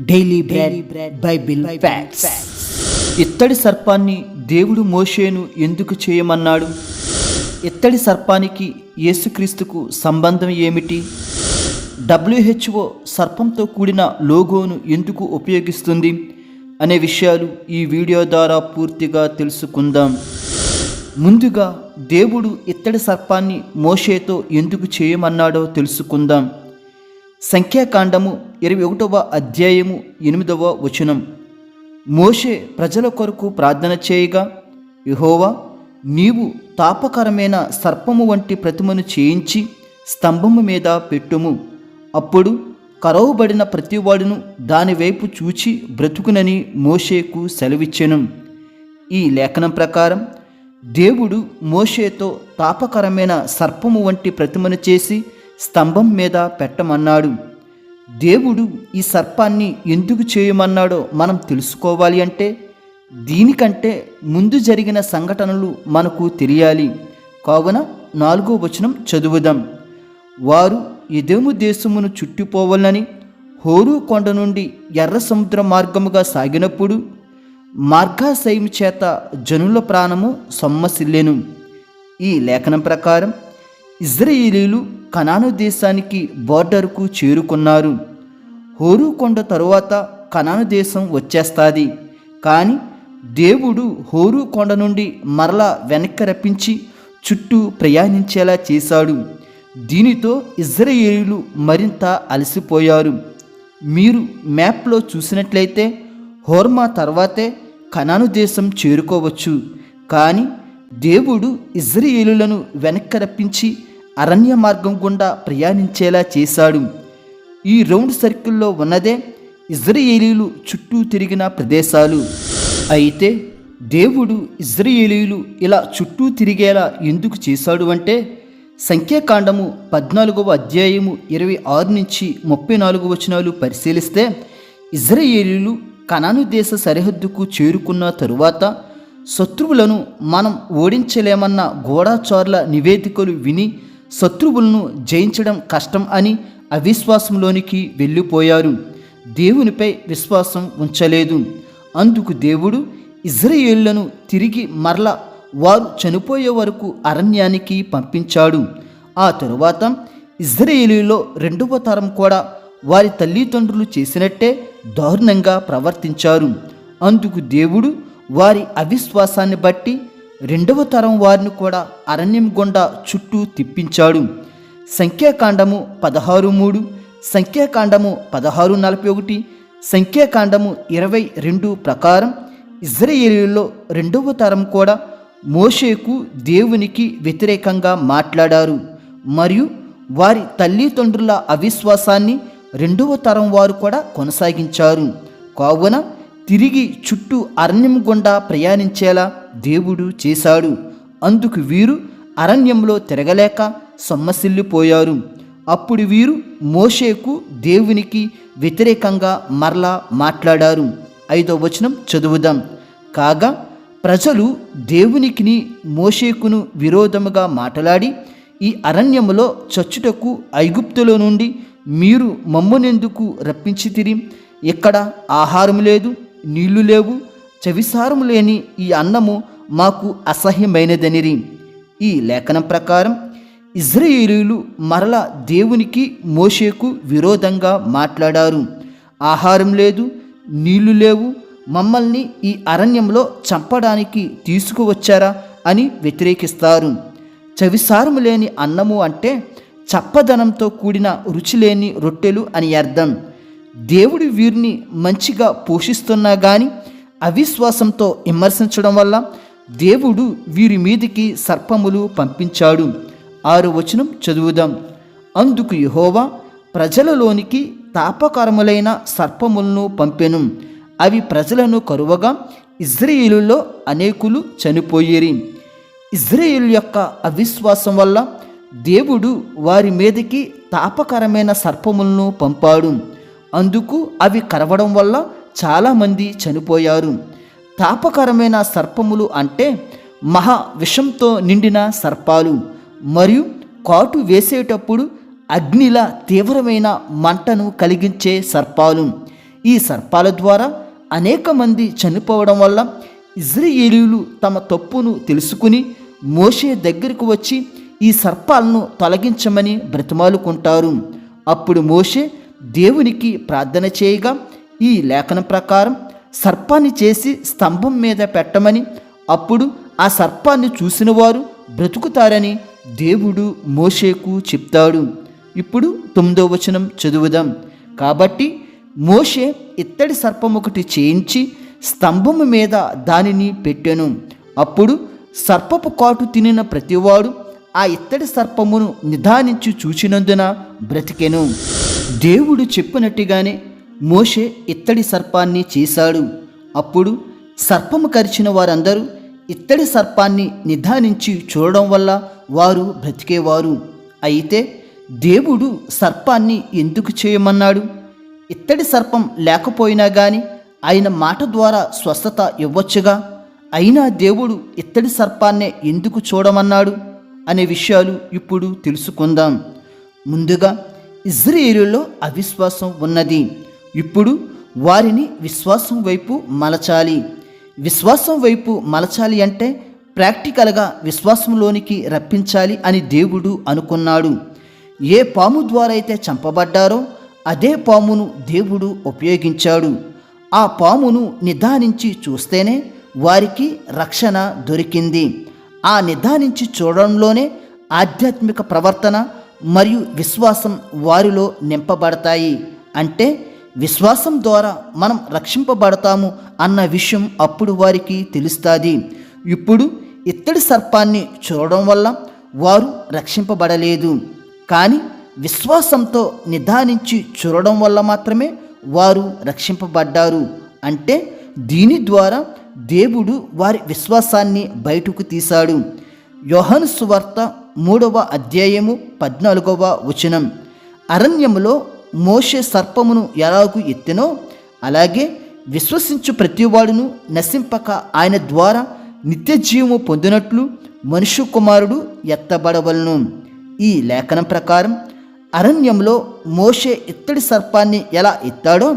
Daily bread Bible facts. ఇత్తడి సర్పాన్ని దేవుడు మోషేను ఎందుకు చేయమన్నాడు? ఇత్తడి సర్పానికి యేసుక్రీస్తుకు సంబంధం ఏమిటి? WHO సర్పంతో కూడిన లోగోను ఎందుకు ఉపయోగిస్తుంది అనే విషయాలు ఈ వీడియో ద్వారా పూర్తిగా తెలుసుకుందాం. ముందుగా దేవుడు ఇత్తడి సర్పాన్ని మోషేతో ఎందుకు చేయమన్నాడో తెలుసుకుందాం. సంఖ్యాకాండము 21వ అధ్యాయము 8వ వచనం. మోషే ప్రజల కొరకు ప్రార్థన చేయగా, యెహోవా, నీవు తాపకరమైన సర్పము వంటి ప్రతిమను చేయించి స్తంభము మీద పెట్టుము, అప్పుడు కరవబడిన ప్రతివాడును దానివైపు చూచి బ్రతుకునని మోషేకు సెలవిచ్చెను. ఈ లేఖనం ప్రకారం దేవుడు మోషేతో తాపకరమైన సర్పము వంటి ప్రతిమను చేసి స్తంభం మీద పెట్టమన్నాడు. దేవుడు ఈ సర్పాన్ని ఎందుకు చేయమన్నాడో మనం తెలుసుకోవాలి అంటే దీనికంటే ముందు జరిగిన సంఘటనలు మనకు తెలియాలి. కావున 4వ వచనం చదువుదాం. వారు ఎదోము దేశమును చుట్టిపోవాలని హోరు కొండ నుండి ఎర్ర సముద్ర మార్గముగా సాగినప్పుడు మార్గాశయం చేత జనుల ప్రాణము సొమ్మసిల్లెను. ఈ లేఖనం ప్రకారం ఇజ్రాయేలీలు కనాను దేశానికి బోర్డర్కు చేరుకున్నారు. హోరు కొండ తరువాత కనాను దేశం వచ్చేస్తుంది. కానీ దేవుడు హోరు కొండ నుండి మరలా వెనక్కి రప్పించి చుట్టూ ప్రయాణించేలా చేశాడు. దీనితో ఇజ్రాయేలీలు మరింత అలసిపోయారు. మీరు మ్యాప్లో చూసినట్లయితే హోర్మా తర్వాతే కనాను దేశం చేరుకోవచ్చు. కానీ దేవుడు ఇజ్రాయేలీలను వెనక్కి రప్పించి అరణ్య మార్గం గుండా ప్రయాణించేలా చేశాడు. ఈ రౌండ్ సర్కిల్లో ఉన్నదే ఇజ్రాయేలీలు చుట్టూ తిరిగిన ప్రదేశాలు. అయితే దేవుడు ఇజ్రాయేలీలు ఇలా చుట్టూ తిరిగేలా ఎందుకు చేశాడు అంటే సంఖ్యాకాండము 14వ అధ్యాయము 26 నుంచి 34 వచనాలు పరిశీలిస్తే ఇజ్రాయేలీలు కనాను దేశ సరిహద్దుకు చేరుకున్న తరువాత శత్రువులను మనం ఓడించలేమన్న గూఢచారుల నివేదికలు విని శత్రువులను జయించడం కష్టం అని అవిశ్వాసంలోనికి వెళ్ళిపోయారు. దేవునిపై విశ్వాసం ఉంచలేదు. అందుకు దేవుడు ఇజ్రాయేలులను తిరిగి మరల వారు చనిపోయే వరకు అరణ్యానికి పంపించాడు. ఆ తరువాత ఇజ్రాయేలీలో 2వ తరం కూడా వారి తల్లిదండ్రులు చేసినట్టే దారుణంగా ప్రవర్తించారు. అందుకు దేవుడు వారి అవిశ్వాసాన్ని బట్టి 2వ తరం వారిని కూడా అరణ్యం గుండా చుట్టూ తిప్పించాడు. సంఖ్యాకాండము 16:3, సంఖ్యాకాండము 16:41, సంఖ్యాకాండము 22 ప్రకారం ఇజ్రాయేలీలో 2వ తరం కూడా మోషేకు దేవునికి వ్యతిరేకంగా మాట్లాడారు మరియు వారి తల్లిదండ్రుల అవిశ్వాసాన్ని 2వ తరం వారు కూడా కొనసాగించారు. కావున తిరిగి చుట్టూ అరణ్యం గుండా ప్రయాణించేలా దేవుడు చేశాడు. అందుకు వీరు అరణ్యంలో తిరగలేక సొమ్మసిల్లిపోయారు. అప్పుడు వీరు మోషేకు దేవునికి వ్యతిరేకంగా మరలా మాట్లాడారు. 5వ వచనం చదువుదాం. కాగా ప్రజలు దేవునికిని మోషేకును విరోధముగా మాట్లాడి, ఈ అరణ్యములో చచ్చుటకు ఐగుప్తులో నుండి మీరు మమ్మునెందుకు రప్పించితిరి? ఇక్కడ ఆహారం లేదు, నీళ్లు లేవు, చవిసారము లేని ఈ అన్నము మాకు అసహ్యమైనదనిరి. ఈ లేఖనం ప్రకారం ఇజ్రాయేలీలు మరల దేవునికి మోషేకు విరోధంగా మాట్లాడారు. ఆహారం లేదు, నీళ్లు లేవు, మమ్మల్ని ఈ అరణ్యంలో చంపడానికి తీసుకువచ్చారా అని వ్యతిరేకిస్తారు. చవిసారము లేని అన్నము అంటే చప్పదనంతో కూడిన రుచిలేని రొట్టెలు అని అర్థం. దేవుడు వీరిని మంచిగా పోషిస్తున్నా కానీ అవిశ్వాసంతో విమర్శించడం వల్ల దేవుడు వీరి మీదికి సర్పములు పంపించాడు. 6వ వచనం చదువుదాం. అందుకు యెహోవా ప్రజలలోనికి తాపకరములైన సర్పములను పంపెను. అవి ప్రజలను కరువగా ఇజ్రాయేలులో అనేకులు చనిపోయేరి. ఇజ్రాయేలు యొక్క అవిశ్వాసం వల్ల దేవుడు వారి మీదకి తాపకరమైన సర్పములను పంపాడు. అందుకు అవి కరవడం వల్ల చాలామంది చనిపోయారు. తాపకరమైన సర్పములు అంటే మహా విషంతో నిండిన సర్పాలు మరియు కాటు వేసేటప్పుడు అగ్నిలా తీవ్రమైన మంటను కలిగించే సర్పాలు. ఈ సర్పాల ద్వారా అనేక మంది చనిపోవడం వల్ల ఇశ్రాయేలీయులు తమ తప్పును తెలుసుకుని మోషే దగ్గరకు వచ్చి ఈ సర్పాలను తొలగించమని బ్రతిమాలుకుంటారు. అప్పుడు మోషే దేవునికి ప్రార్థన చేయగా ఈ లేఖనం ప్రకారం సర్పాన్ని చేసి స్తంభం మీద పెట్టమని, అప్పుడు ఆ సర్పాన్ని చూసిన వారు బ్రతుకుతారని దేవుడు మోషేకు చెప్తాడు. ఇప్పుడు 9వ వచనం చదువుదాం. కాబట్టి మోషే ఇత్తడి సర్పం ఒకటి చేయించి స్తంభము మీద దానిని పెట్టెను. అప్పుడు సర్పపు కాటు తినిన ప్రతివాడు ఆ ఇత్తడి సర్పమును నిదానించి చూచినందున బ్రతికెను. దేవుడు చెప్పినట్టుగానే మోషే ఇత్తడి సర్పాన్ని చేశాడు. అప్పుడు సర్పము కరిచిన వారందరూ ఇత్తడి సర్పాన్ని నిదానించి చూడడం వల్ల వారు బ్రతికేవారు. అయితే దేవుడు సర్పాన్ని ఎందుకు చేయమన్నాడు? ఇత్తడి సర్పం లేకపోయినా కానీ ఆయన మాట ద్వారా స్వస్థత ఇవ్వచ్చుగా. అయినా దేవుడు ఇత్తడి సర్పాన్నే ఎందుకు చూడమన్నాడు అనే విషయాలు ఇప్పుడు తెలుసుకుందాం. ముందుగా ఇశ్రాయేలులో అవిశ్వాసం ఉన్నది. ఇప్పుడు వారిని విశ్వాసం వైపు మలచాలి. విశ్వాసం వైపు మలచాలి అంటే ప్రాక్టికల్గా విశ్వాసంలోనికి రప్పించాలి అని దేవుడు అనుకున్నాడు. ఏ పాము ద్వారా అయితే చంపబడ్డారో అదే పామును దేవుడు ఉపయోగించాడు. ఆ పామును నిదానించి చూస్తేనే వారికి రక్షణ దొరికింది. ఆ నిదానించి చూడడంలోనే ఆధ్యాత్మిక ప్రవర్తన మరియు విశ్వాసం వారిలో నింపబడతాయి. అంటే విశ్వాసం ద్వారా మనం రక్షింపబడతాము అన్న విషయం అప్పుడు వారికి తెలుస్తుంది. ఇప్పుడు ఇత్తడి సర్పాన్ని చూడడం వల్ల వారు రక్షింపబడలేదు, కానీ విశ్వాసంతో నిదానించి చూడడం వల్ల మాత్రమే వారు రక్షింపబడ్డారు. అంటే దీని ద్వారా దేవుడు వారి విశ్వాసాన్ని బయటకు తీశాడు. యోహాను సువార్త 3వ అధ్యాయము 14వ వచనం. అరణ్యములో మోషే సర్పమును ఎలాగూ ఎత్తెనో అలాగే విశ్వసించు ప్రతివాడును నశింపక ఆయన ద్వారా నిత్య జీవము పొందినట్లు మనుష్య కుమారుడు ఎత్తబడవలను. ఈ లేఖనం ప్రకారం అరణ్యంలో మోషే ఇత్తడి సర్పాన్ని ఎలా ఎత్తాడో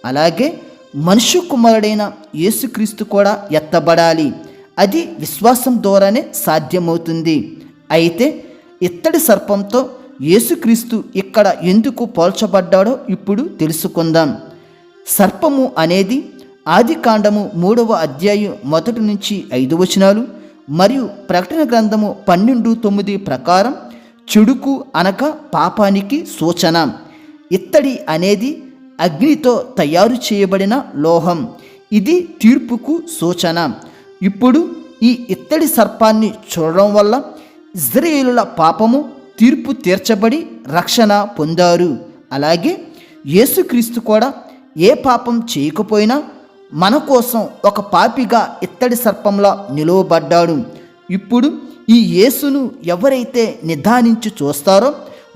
అలాగే మనుష్య కుమారుడైన యేసుక్రీస్తు కూడా ఎత్తబడాలి. అది విశ్వాసం ద్వారానే సాధ్యమవుతుంది. అయితే ఇత్తడి సర్పంతో యేసుక్రీస్తు ఇక్కడ ఎందుకు పోల్చబడ్డాడో ఇప్పుడు తెలుసుకుందాం. సర్పము అనేది ఆదికాండము 3వ అధ్యాయం 1 నుంచి 5 వచనాలు మరియు ప్రకటన గ్రంథము 12:9 ప్రకారం చెడుకు అనగా పాపానికి సూచన. ఇత్తడి అనేది అగ్నితో తయారు చేయబడిన లోహం. ఇది తీర్పుకు సూచన. ఇప్పుడు ఈ ఇత్తడి సర్పాన్ని చూడడం వల్ల ఇశ్రాయేలుల పాపము తీర్పు తీర్చబడి రక్షణ పొందారు. అలాగే యేసుక్రీస్తు కూడా ఏ పాపం చేయకపోయినా మన కోసం ఒక పాపిగా ఇత్తడి సర్పంలా నిలువబడ్డాడు. ఇప్పుడు ఈ యేసును ఎవరైతే నిదానించి చూస్తారో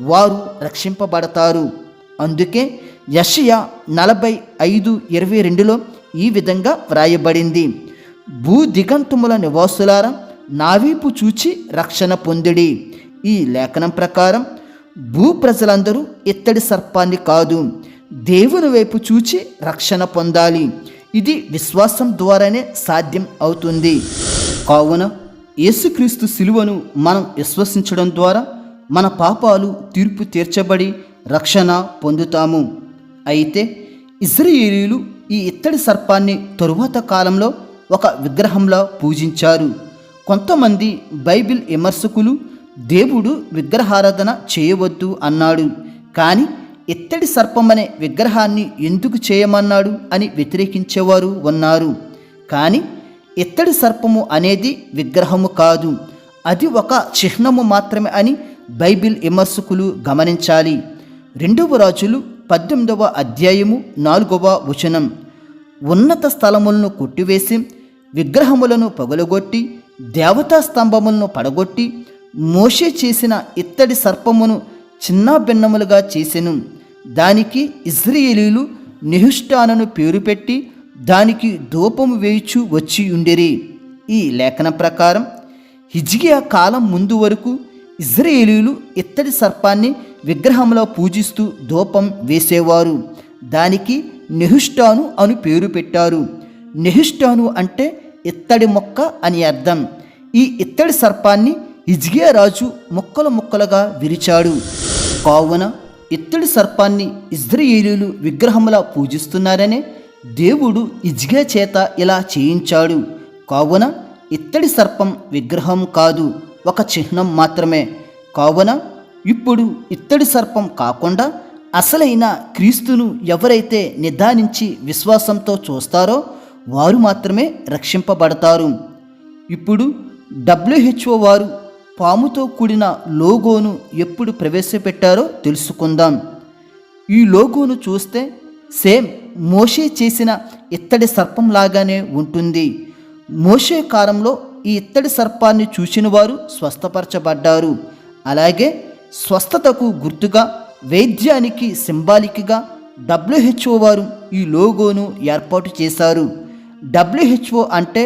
వారు రక్షింపబడతారు. అందుకే యెషయా 45:22లో ఈ విధంగా వ్రాయబడింది: భూ దిగంతముల నివాసులారా నా వైపు చూచి రక్షణ పొందిడి. ఈ లేఖనం ప్రకారం భూ ప్రజలందరూ ఇత్తడి సర్పాన్ని కాదు, దేవుని వైపు చూచి రక్షణ పొందాలి. ఇది విశ్వాసం ద్వారానే సాధ్యం అవుతుంది. కావున యేసుక్రీస్తు శిలువను మనం విశ్వసించడం ద్వారా మన పాపాలు తీర్పు తీర్చబడి రక్షణ పొందుతాము. అయితే ఇశ్రాయేలీయులు ఈ ఇత్తడి సర్పాన్ని తరువాత కాలంలో ఒక విగ్రహంలో పూజించారు. కొంతమంది బైబిల్ విమర్శకులు దేవుడు విగ్రహారాధన చేయవద్దు అన్నాడు, కానీ ఇత్తడి సర్పమనే విగ్రహాన్ని ఎందుకు చేయమన్నాడు అని వ్యతిరేకించేవారు ఉన్నారు. కానీ ఇత్తడి సర్పము అనేది విగ్రహము కాదు, అది ఒక చిహ్నము మాత్రమే అని బైబిల్ విమర్శకులు గమనించాలి. 2వ రాజులు 18వ అధ్యాయము 4వ వచనం. ఉన్నత స్థలములను కొట్టివేసి విగ్రహములను పగులగొట్టి దేవతా స్తంభములను పడగొట్టి మోషే చేసిన ఇత్తడి సర్పమును చిన్న భిన్నములుగా చేసెను. దానికి ఇశ్రాయేలీయులు నెహుష్టానను పేరు పెట్టి దానికి ధూపము వేయుచు వచ్చి ఉండిరి. ఈ లేఖనం ప్రకారం హిజ్కియా కాలం ముందు వరకు ఇశ్రాయేలీయులు ఇత్తడి సర్పాన్ని విగ్రహంలో పూజిస్తూ ధూపం వేసేవారు. దానికి నెహుష్టాను అను పేరు పెట్టారు. నెహుష్టాను అంటే ఇత్తడి మొక్క అని అర్థం. ఈ ఇత్తడి సర్పాన్ని హిజ్కియా రాజు ముక్కలు ముక్కలుగా విరిచాడు. కావున ఇత్తడి సర్పాన్ని ఇజ్రాయేలీయులు విగ్రహములా పూజిస్తున్నారనే దేవుడు హిజ్కియా చేత ఇలా చేయించాడు. కావున ఇత్తడి సర్పం విగ్రహం కాదు, ఒక చిహ్నం మాత్రమే. కావున ఇప్పుడు ఇత్తడి సర్పం కాకుండా అసలైన క్రీస్తును ఎవరైతే నిదానించి విశ్వాసంతో చూస్తారో వారు మాత్రమే రక్షింపబడతారు. ఇప్పుడు WHO వారు పాముతో కూడిన లోగోను ఎప్పుడు ప్రవేశపెట్టారో తెలుసుకుందాం. ఈ లోగోను చూస్తే సేమ్ మోషే చేసిన ఇత్తడి సర్పం లాగానే ఉంటుంది. మోషే కాలంలో ఈ ఇత్తడి సర్పాన్ని చూసిన వారు స్వస్థపరచబడ్డారు. అలాగే స్వస్థతకు గుర్తుగా, వైద్యానికి సింబాలిక్గా WHO వారు ఈ లోగోను ఏర్పాటు చేశారు. WHO అంటే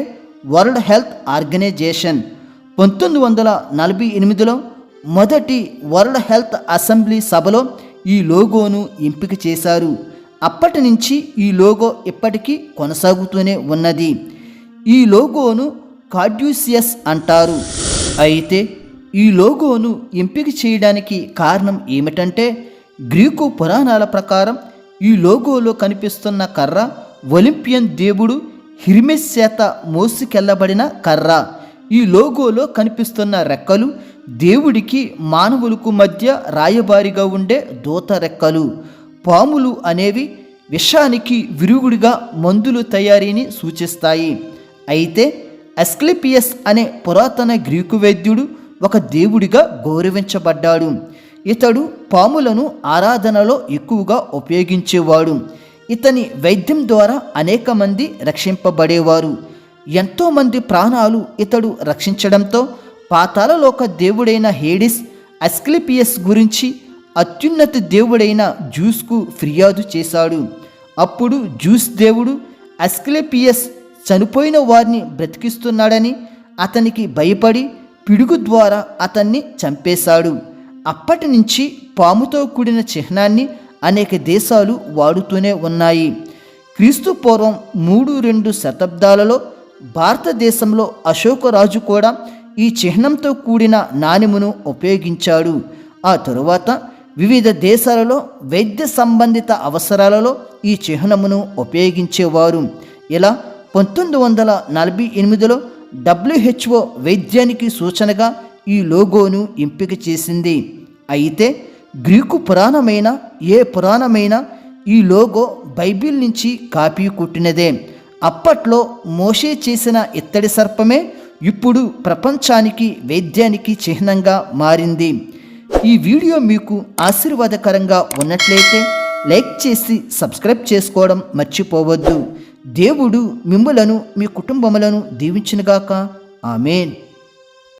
వరల్డ్ హెల్త్ ఆర్గనైజేషన్. 1948లో మొదటి వరల్డ్ హెల్త్ అసెంబ్లీ సభలో ఈ లోగోను ఎంపిక చేశారు. అప్పటి నుంచి ఈ లోగో ఇప్పటికీ కొనసాగుతూనే ఉన్నది. ఈ లోగోను కార్డ్యూసియస్ అంటారు. అయితే ఈ లోగోను ఎంపిక చేయడానికి కారణం ఏమిటంటే, గ్రీకు పురాణాల ప్రకారం ఈ లోగోలో కనిపిస్తున్న కర్ర ఒలింపియన్ దేవుడు హిర్మెస్ చేత మోసుకెళ్లబడిన కర్ర. ఈ లోగోలో కనిపిస్తున్న రెక్కలు దేవుడికి మానవులకు మధ్య రాయబారిగా ఉండే దూత రెక్కలు. పాములు అనేవి విషానికి విరుగుడిగా మందులు తయారీని సూచిస్తాయి. అయితే అస్క్లేపియస్ అనే పురాతన గ్రీకు వైద్యుడు ఒక దేవుడిగా గౌరవించబడ్డాడు. ఇతడు పాములను ఆరాధనలో ఎక్కువగా ఉపయోగించేవాడు. ఇతని వైద్యం ద్వారా అనేక మంది రక్షింపబడేవారు. ఎంతోమంది ప్రాణాలు ఇతడు రక్షించడంతో పాతాళలోక దేవుడైన హేడిస్ అస్క్లేపియస్ గురించి అత్యున్నత దేవుడైన జ్యూస్కు ఫిర్యాదు చేశాడు. అప్పుడు జ్యూస్ దేవుడు అస్క్లేపియస్ చనిపోయిన వారిని బ్రతికిస్తున్నాడని అతనికి భయపడి పిడుగు ద్వారా అతన్ని చంపేశాడు. అప్పటి నుంచి పాముతో కూడిన చిహ్నాన్ని అనేక దేశాలు వాడుతూనే ఉన్నాయి. క్రీస్తు పూర్వం 3-2 శతాబ్దాలలో భారతదేశంలో అశోకరాజు కూడా ఈ చిహ్నంతో కూడిన నాణెమును ఉపయోగించాడు. ఆ తరువాత వివిధ దేశాలలో వైద్య సంబంధిత అవసరాలలో ఈ చిహ్నమును ఉపయోగించేవారు. ఇలా 1948లో WHO వైద్యానికి సూచనగా ఈ లోగోను ఎంపిక చేసింది. అయితే గ్రీకు పురాణమైన ఏ పురాణమైనా ఈ లోగో బైబిల్ నుంచి కాపీ కొట్టినదే. అప్పట్లో మోషే చేసిన ఇత్తడి సర్పమే ఇప్పుడు ప్రపంచానికి వైద్యానికి చిహ్నంగా మారింది. ఈ వీడియో మీకు ఆశీర్వాదకరంగా ఉన్నట్లయితే లైక్ చేసి సబ్స్క్రైబ్ చేసుకోవడం మర్చిపోవద్దు. దేవుడు మిమ్ములను మీ కుటుంబములను దీవించునుగాక. ఆమేన్.